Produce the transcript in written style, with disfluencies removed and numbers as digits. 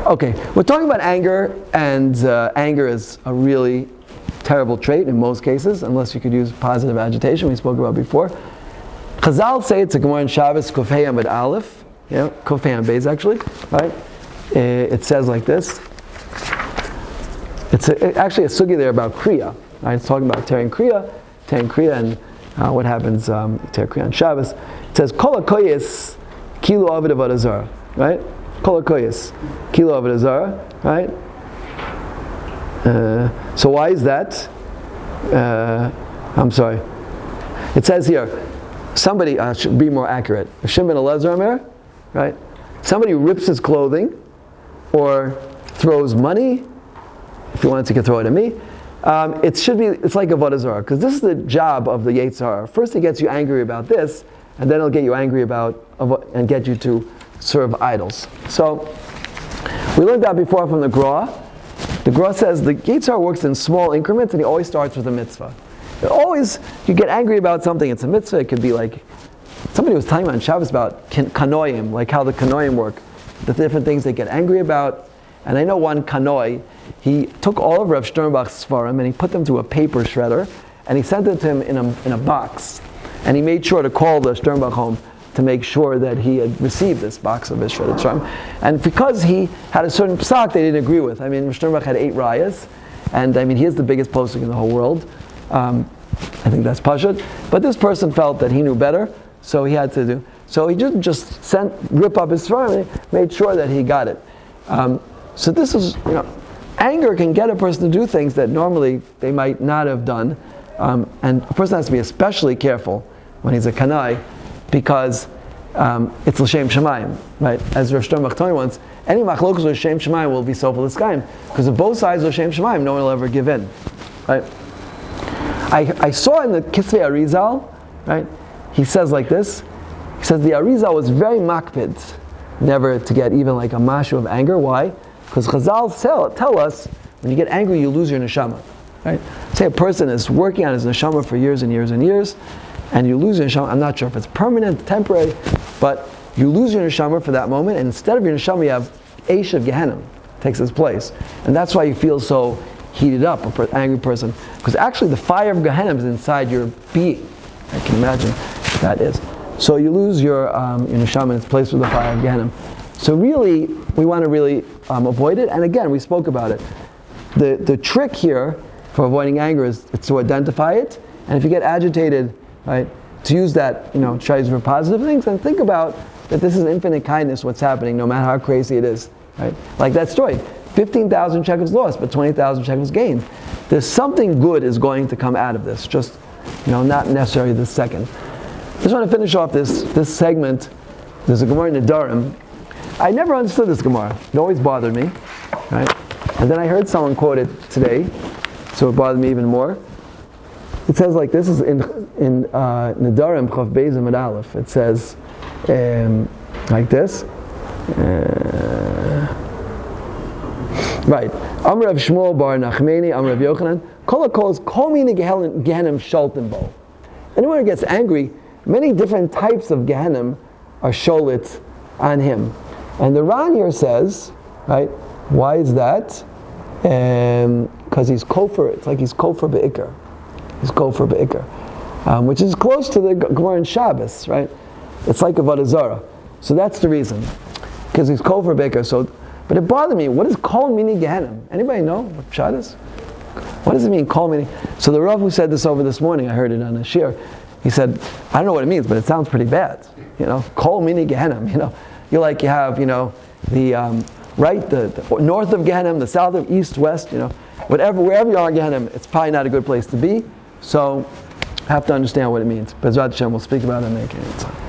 Okay, we're talking about anger, and anger is a really terrible trait in most cases, unless you could use positive agitation, we spoke about before. Chazal say it's a Gemara in Shabbos, Kuf Hey Amud Aleph, Kuf Hey Amud Beis actually, right? It says like this. It's actually a sugi there about Kriya, right? It's talking about tearing Kriya, and what happens, tear Kriya on Shabbos. It says, Kol HaKoyes, Kilu Avodah Avodah Zarah, right? Kol HaKoyes, Kilu Avodah Zarah, right? So why is that? I'm sorry. It says here, somebody should be more accurate. If Shimon Elazar Omer, right? Somebody rips his clothing or throws money. If you wanted to, you could throw it at me. It's like Avodah Zarah, because this is the job of the Yetzer Hara. First, he gets you angry about this, and then he'll get you angry and get you to serve idols. So we learned that before from the Gra. The Gra says the Yetzer Hara works in small increments, and he always starts with a mitzvah. You get angry about something, it's a mitzvah. It could be like, somebody was telling me on Shabbos about kanoim, like how the kanoim work, the different things they get angry about. And I know one kanoi, he took all of Rav Sternbach's svarim and he put them through a paper shredder, and he sent it to him in a box. And he made sure to call the Sternbach home to make sure that he had received this box of his shredded svarim. And because he had a certain psak they didn't agree with. I mean, Rav Sternbach had 8 rayas, and I mean, he is the biggest posting in the whole world. I think that's pashut. But this person felt that he knew better, so he had to do. So he didn't just rip up his svarim, he made sure that he got it. So this is, anger can get a person to do things that normally they might not have done. And a person has to be especially careful when he's a kanai, because it's l'shem shamayim, right? As Rav Sternbach told me once, any machlokus l'shem shamayim will be sofel l'skayim, because if both sides are l'shem shamayim, no one will ever give in, right? I saw in the Kisvei Arizal, right? He says like this. He says the Arizal was very makpid, never to get even like a mashu of anger. Why? Because Chazal tell us, when you get angry, you lose your neshama, right? Say a person is working on his neshama for years and years and years, and you lose your neshama. I'm not sure if it's permanent, temporary, but you lose your neshama for that moment, and instead of your neshama, you have Eish of Ghanam takes its place, and that's why you feel so heated up, angry person, because actually the fire of Ghanam is inside your being. I can imagine that is. So you lose your neshama in its place with the fire of Ghanam. So really, we want to really avoid it. And again, we spoke about it. The trick here for avoiding anger is to identify it. And if you get agitated, right, to use that, try to use for positive things, and think about that this is infinite kindness, what's happening, no matter how crazy it is, right? Like that story, 15,000 shekels lost, but 20,000 shekels gained. There's something good is going to come out of this, just, not necessarily this second. I just want to finish off this segment. There's a Gemara in Nedarim. I never understood this Gemara. It always bothered me, right? And then I heard someone quote it today, so it bothered me even more. It says like this, is in Nedarim Chav Beis Amud Aleph. It says like this. Right. Amr Rav Shmuel bar Nachmeni, Amr Rav Yochanan. Kol HaKol Kol Mini Gehanim Sholten Bo. Anyone who gets angry, many different types of Gehanim are sholit on him. And the Ran here says, right, why is that? Because he's kofar, it's like he's kofar be'ikr. He's kofar be'ikr. Which is close to the Gemara in Shabbos, right? It's like Avodah Zarah. So that's the reason. Because he's kofar be'ikr. But it bothered me, what is kol mini Gehanim? Anybody know what pshat is? What does it mean, kol mini? So the Rav who said this over this morning, I heard it on a shir, he said, I don't know what it means, but it sounds pretty bad. Kol mini Gehanim, You have, the north of Ghanam, the south of east, west, wherever you are in Ghanam, it's probably not a good place to be. So, have to understand what it means. But Hashem will speak about it and make it.